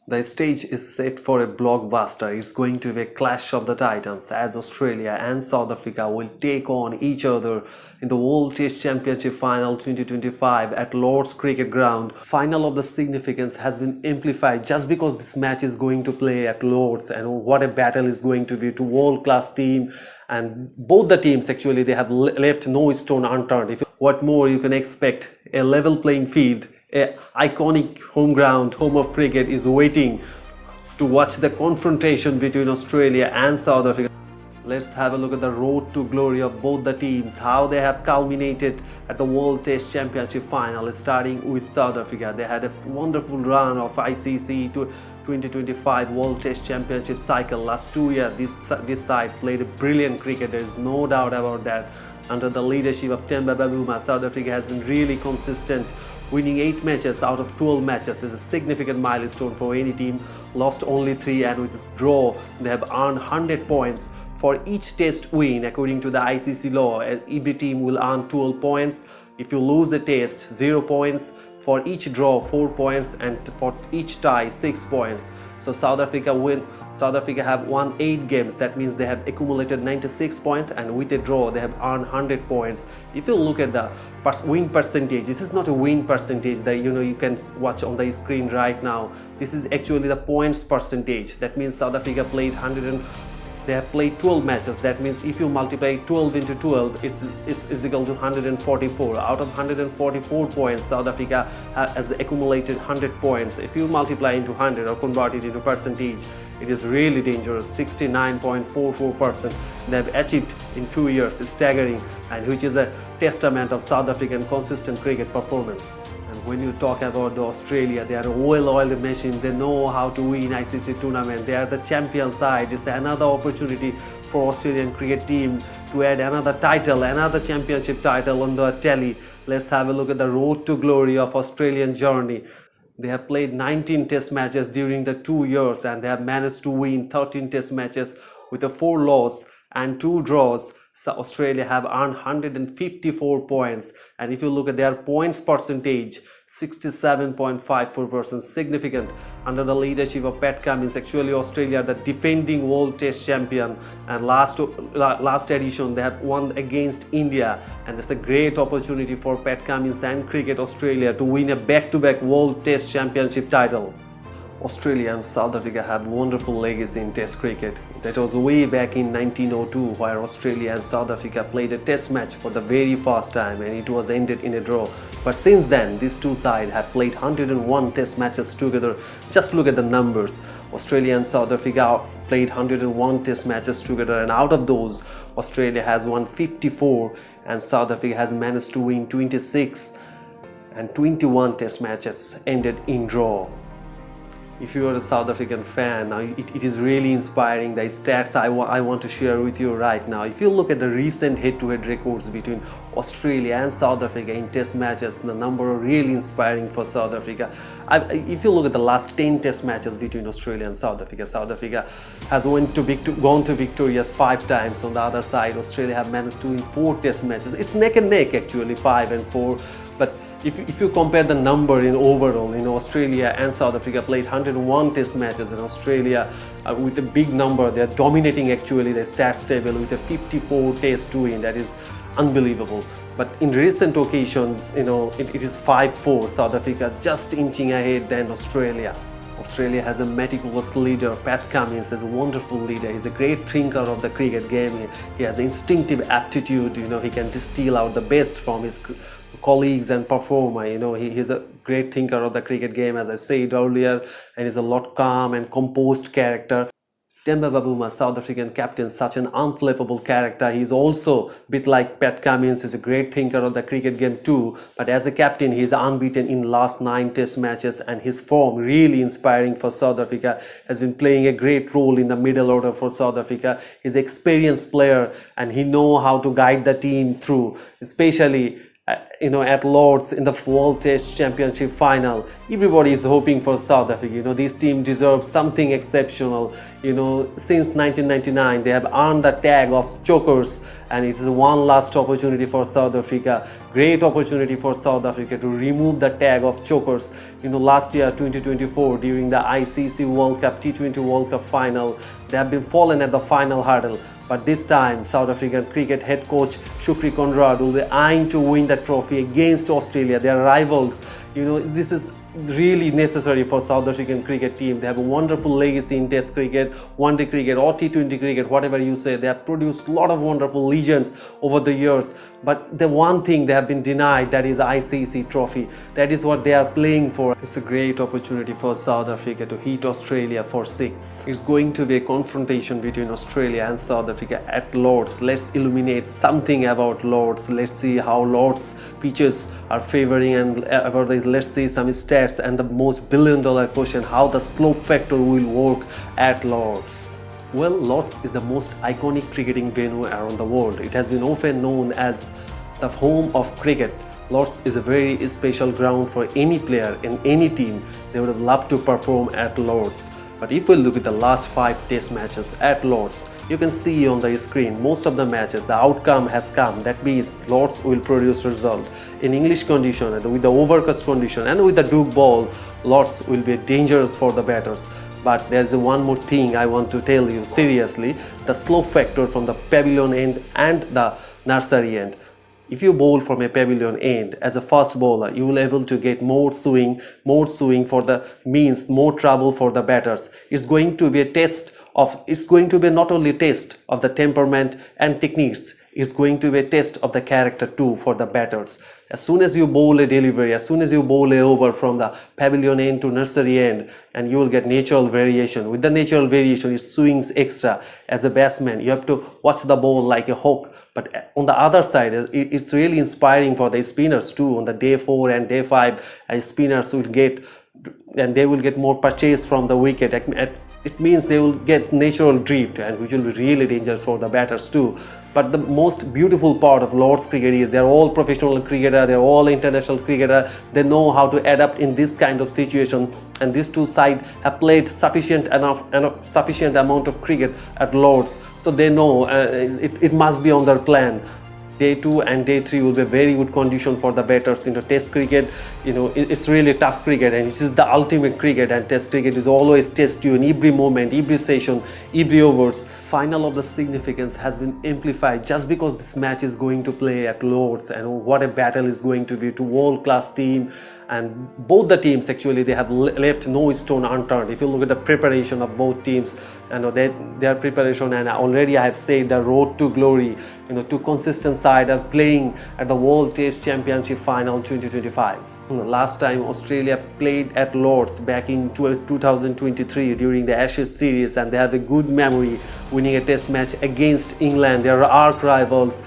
The stage is set for a blockbuster. It's going to be a clash of the titans as Australia and South Africa will take on each other in the World Test Championship Final 2025 at Lord's Cricket Ground. Final of the significance has been amplified just because this match is going to play at Lord's, and what a battle is going to be to world-class team. And both the teams actually, they have left no stone unturned. What more you can expect? A level playing field. An iconic home ground, home of cricket, is waiting to watch the confrontation between Australia and South Africa. Let's have a look at the road to glory of both the teams, how they have culminated at the World Test Championship Final, starting with South Africa. They had a wonderful run of ICC to 2025 World Test Championship cycle. Last 2 years, this side played a brilliant cricket, there is no doubt about that. Under the leadership of Temba, Bavuma, South Africa has been really consistent, winning 8 matches out of 12 matches is a significant milestone for any team. Lost only 3, and with this draw, they have earned 100 points for each test win. According to the ICC law, every team will earn 12 points. If you lose a test, 0 points. For each draw, 4 points, and for each tie, 6 points. So South Africa have won 8 games. That means they have accumulated 96 points, and with a draw they have earned 100 points. If you look at the win percentage, this is not a win percentage that you can watch on the screen right now. This is actually the points percentage. That means South Africa played they have played 12 matches. That means if you multiply 12 into 12, it's equal to 144. Out of 144 points, South Africa has accumulated 100 points. If you multiply into 100 or convert it into percentage, it is really dangerous. 69.44% they have achieved in 2 years is staggering, and which is a testament of South African consistent cricket performance. And when you talk about the Australia, they are a well-oiled machine. They know how to win ICC tournament. They are the champion side. It's another opportunity for Australian cricket team to add another title, another championship title on the tally. Let's have a look at the road to glory of Australian journey. They have played 19 test matches during the 2 years, and they have managed to win 13 test matches with a 4 losses and 2 draws. So Australia have earned 154 points, and if you look at their points percentage, 67.54%, significant. Under the leadership of Pat Cummins, actually Australia are the defending World Test champion, and last edition they have won against India, and it's a great opportunity for Pat Cummins and Cricket Australia to win a back-to-back World Test Championship title. Australia and South Africa have wonderful legacy in Test cricket. That was way back in 1902, where Australia and South Africa played a Test match for the very first time, and it was ended in a draw. But since then, these two sides have played 101 Test matches together. Just look at the numbers. Australia and South Africa have played 101 Test matches together, and out of those, Australia has won 54, and South Africa has managed to win 26, and 21 Test matches ended in draw. If you are a South African fan, it is really inspiring. The stats I want to share with you right now. If you look at the recent head-to-head records between Australia and South Africa in test matches, the number are really inspiring for South Africa. If you look at the last 10 test matches between Australia and South Africa has gone to victorious 5 times. On the other side, Australia have managed to win 4 test matches. It's neck and neck actually, 5 and 4. But if you compare the number in overall, Australia and South Africa played 101 test matches, and Australia with a big number, they are dominating actually the stats table with a 54 test win. That is unbelievable. But in recent occasion, it is 5-4, South Africa just inching ahead than Australia. Australia has a meticulous leader. Pat Cummins is a wonderful leader. He's a great thinker of the cricket game. He has instinctive aptitude. He can distill out the best from his colleagues and performer. He's a great thinker of the cricket game, as I said earlier, and he's a lot calm and composed character. Temba Bavuma, South African captain, such an unflappable character. He's also a bit like Pat Cummins. He's a great thinker of the cricket game too, but as a captain he's unbeaten in last 9 test matches, and his form really inspiring for South Africa. Has been playing a great role in the middle order for South Africa. He's an experienced player, and he knows how to guide the team through, especially at Lord's in the World Test Championship Final. Everybody is hoping for South Africa. This team deserves something exceptional. Since 1999 they have earned the tag of chokers, and it is one last opportunity for South Africa. great opportunity for South Africa to remove the tag of chokers. Last year 2024 during the ICC World Cup T20 World Cup final, they have been fallen at the final hurdle. But this time, South African cricket head coach Shukri Conrad will be eyeing to win the trophy against Australia, their rivals. This is really necessary for South African cricket team. They have a wonderful legacy in Test cricket, One-Day cricket or T20 cricket, whatever you say. They have produced a lot of wonderful legends over the years. But the one thing they have been denied, that is ICC trophy. That is what they are playing for. It's a great opportunity for South Africa to hit Australia for 6. It's going to be a confrontation between Australia and South Africa at Lord's. Let's illuminate something about Lord's. Let's see how Lord's pitches are favoring, and about this, let's see some stats, and the most billion-dollar question, how the slope factor will work at Lord's. Well, Lord's is the most iconic cricketing venue around the world. It has been often known as the home of cricket. Lord's is a very special ground for any player in any team. They would have loved to perform at Lord's. But if we look at the last 5 test matches at Lord's, you can see on the screen most of the matches the outcome has come. That means Lord's will produce result. In English condition, and with the overcast condition and with the Duke ball, Lord's will be dangerous for the batters. But there's one more thing I want to tell you seriously. The slope factor from the pavilion end and the nursery end. If you bowl from a pavilion end as a fast bowler, you will able to get more swing for the means more trouble for the batters. It's going to be not only a test of the temperament and techniques, it's going to be a test of the character too for the batters. As soon as you bowl a delivery, as soon as you bowl a over from the pavilion end to nursery end, and you will get natural variation. With the natural variation, it swings extra. As a batsman, you have to watch the ball like a hawk. But on the other side, it's really inspiring for the spinners too. On the day 4 and day 5, spinners will get, and they will get more purchase from the wicket. It means they will get natural drift, and which will be really dangerous for the batters too. But the most beautiful part of Lord's cricket is they're all professional cricketer, they're all international cricketer. They know how to adapt in this kind of situation, and these two sides have played sufficient amount of cricket at Lord's, so they know it must be on their plan. Day 2 and day 3 will be a very good condition for the batters. Test cricket, it's really tough cricket, and this is the ultimate cricket, and test cricket is always test you in every moment, every session, every overs. Final of the significance has been amplified just because this match is going to play at Lord's, and what a battle is going to be to world-class team. And both the teams actually, they have left no stone unturned. If you look at the preparation of both teams, their preparation, and already I have said the road to glory, two consistent sides are playing at the World Test Championship Final 2025. Last time Australia played at Lord's back in 2023 during the Ashes series, and they have a good memory winning a test match against England, their arch rivals,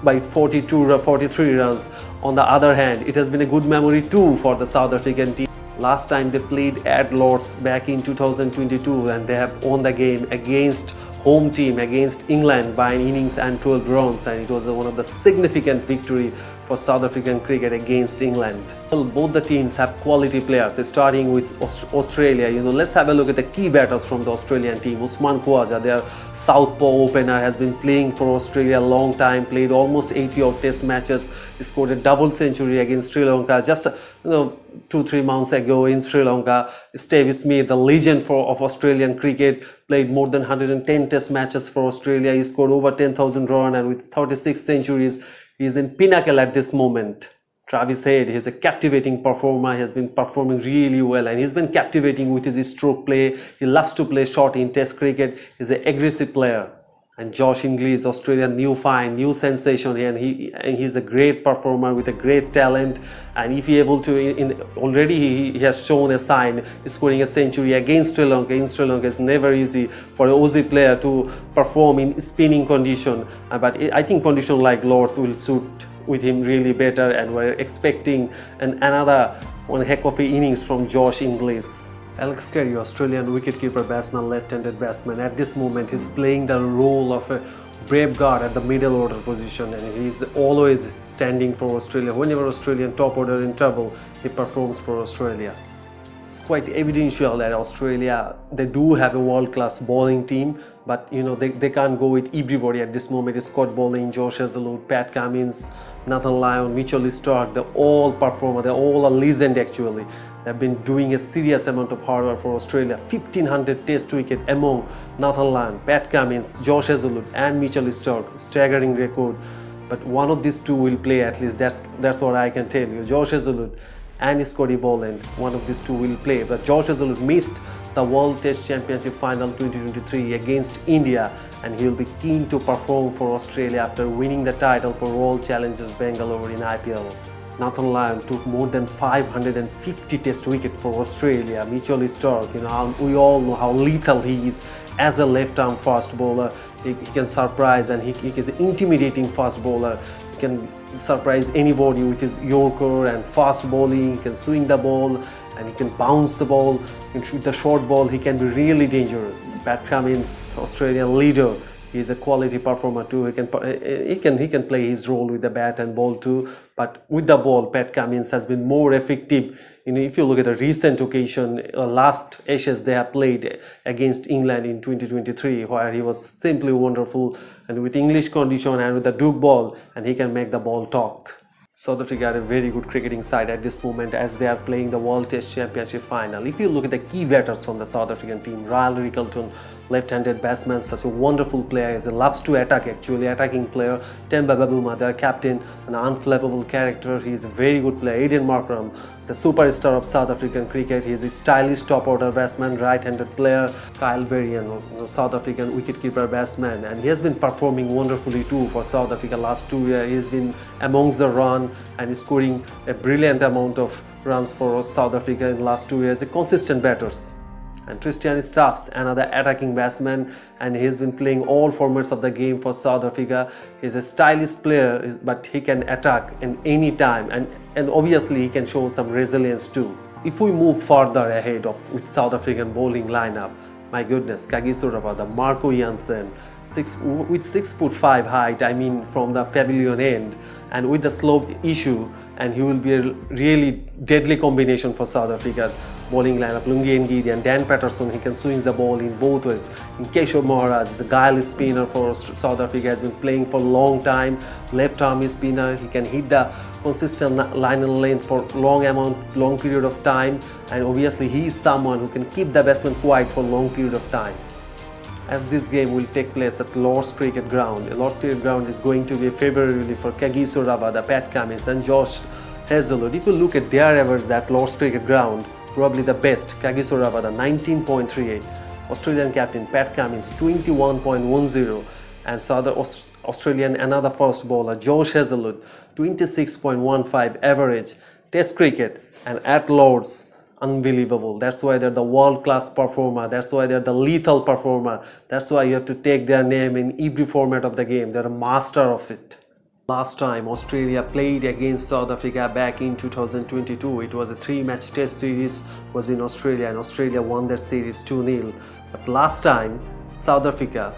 by 42 or 43 runs. On the other hand, it has been a good memory too for the South African team. Last time they played at Lord's back in 2022, and they have won the game against home team against England by an innings and 12 runs, and it was one of the significant victory for South African cricket against England. Well, both the teams have quality players, starting with Australia. Let's have a look at the key batters from the Australian team. Usman Khawaja, their southpaw opener, has been playing for Australia a long time, played almost 80 odd test matches, scored a double century against Sri Lanka just 2-3 months ago in Sri Lanka. Steve Smith, the legend of Australian cricket, played more than 110 test matches for Australia. He scored over 10,000 runs, and with 36 centuries, he is in pinnacle at this moment. Travis Head, he's a captivating performer. He has been performing really well, and he's been captivating with his stroke play. He loves to play short in test cricket. He's an aggressive player. And Josh Inglis, Australian new sensation, and he's a great performer with a great talent. And if he able to, already he has shown a sign, scoring a century against Sri Lanka. In Sri Lanka, it's never easy for an Aussie player to perform in spinning condition. But I think condition like Lord's will suit with him really better, and we're expecting another one heck of an innings from Josh Inglis. Alex Carey, Australian wicketkeeper batsman, left-handed batsman. At this moment, he's playing the role of a brave guard at the middle order position, and he's always standing for Australia. Whenever Australian top order in trouble, he performs for Australia. It's quite evidential that Australia, they do have a world-class bowling team, but they can't go with everybody at this moment. Scott Bowling, Josh Hazlewood, Pat Cummins, Nathan Lyon, Mitchell Starc, they're all performer, they're all a legend actually. They've been doing a serious amount of hard work for Australia. 1500 test wicket among Nathan Lyon, Pat Cummins, Josh Hazlewood and Mitchell Starc, staggering record. But one of these two will play at least, that's what I can tell you. Josh Hazlewood and Scotty Boland, one of these two will play. But Josh Hazlewood missed the World Test Championship Final 2023 against India, and he will be keen to perform for Australia after winning the title for Royal Challengers Bangalore in IPL. Nathan Lyon took more than 550 test wickets for Australia. Mitchell Starc, we all know how lethal he is as a left-arm fast bowler. He can surprise, and he is an intimidating fast bowler. He can surprise anybody with his Yorker and fast bowling. He can swing the ball and he can bounce the ball. He can shoot the short ball. He can be really dangerous. Pat Cummins, Australian leader, he is a quality performer too. He can play his role with the bat and ball too. But with the ball, Pat Cummins has been more effective. If you look at a recent occasion, last Ashes they have played against England in 2023, where he was simply wonderful, and with English condition and with the Duke ball, and he can make the ball talk. South Africa are a very good cricketing side at this moment as they are playing the World Test Championship Final. If you look at the key batters from the South African team, Ryle Rickelton, left-handed batsman, such a wonderful player, he loves to attack actually, attacking player. Temba Bavuma, their captain, an unflappable character, he is a very good player. Aiden Markram, the superstar of South African cricket, he is a stylish top-order batsman, right-handed player. Kyle Varian, South African wicketkeeper batsman, and he has been performing wonderfully too for South Africa last 2 years. He has been amongst the run and scoring a brilliant amount of runs for South Africa in the last 2 years. A consistent batters. And Tristan Staffs, another attacking batsman, and he's been playing all formats of the game for South Africa. He's a stylish player, but he can attack in any time, and obviously he can show some resilience too. If we move further ahead with South African bowling lineup, my goodness, Kagiso Rabada, Marco Jansen, with 6'5" height, from the pavilion end, and with the slope issue, and he will be a really deadly combination for South Africa bowling lineup. Lungi Ngidi and Dan Patterson, he can swing the ball in both ways. And Keshav Maharaj is a guileless spinner for South Africa, has been playing for a long time. Left arm spinner, he can hit the consistent line and length for long period of time, and obviously he is someone who can keep the batsman quiet for a long period of time. As this game will take place at Lord's Cricket Ground. Lord's Cricket Ground is going to be favorably for Kagiso Rabada, Pat Cummins and Josh Hazlewood. If you look at their average at Lord's Cricket Ground, probably the best, Kagiso Rabada 19.38, Australian captain Pat Cummins 21.10, and Australian another fast bowler Josh Hazlewood 26.15 average. Test cricket and at Lord's, unbelievable. That's why they're the world-class performer. That's why they're the lethal performer. That's why you have to take their name in every format of the game. They're a master of it. Last time Australia played against South Africa back in 2022, it was a 3-match test series, was in Australia, and Australia won that series 2-0. But last time South Africa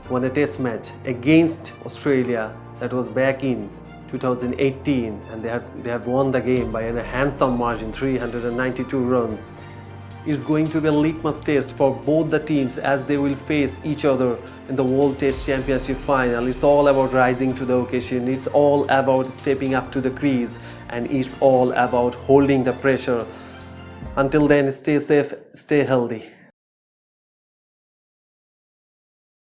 won a test match against Australia, that was back in 2018, and they have won the game by a handsome margin, 392 runs. It's going to be a litmus test for both the teams as they will face each other in the World Test Championship Final. It's all about rising to the occasion, it's all about stepping up to the crease, and it's all about holding the pressure. Until then, stay safe, stay healthy.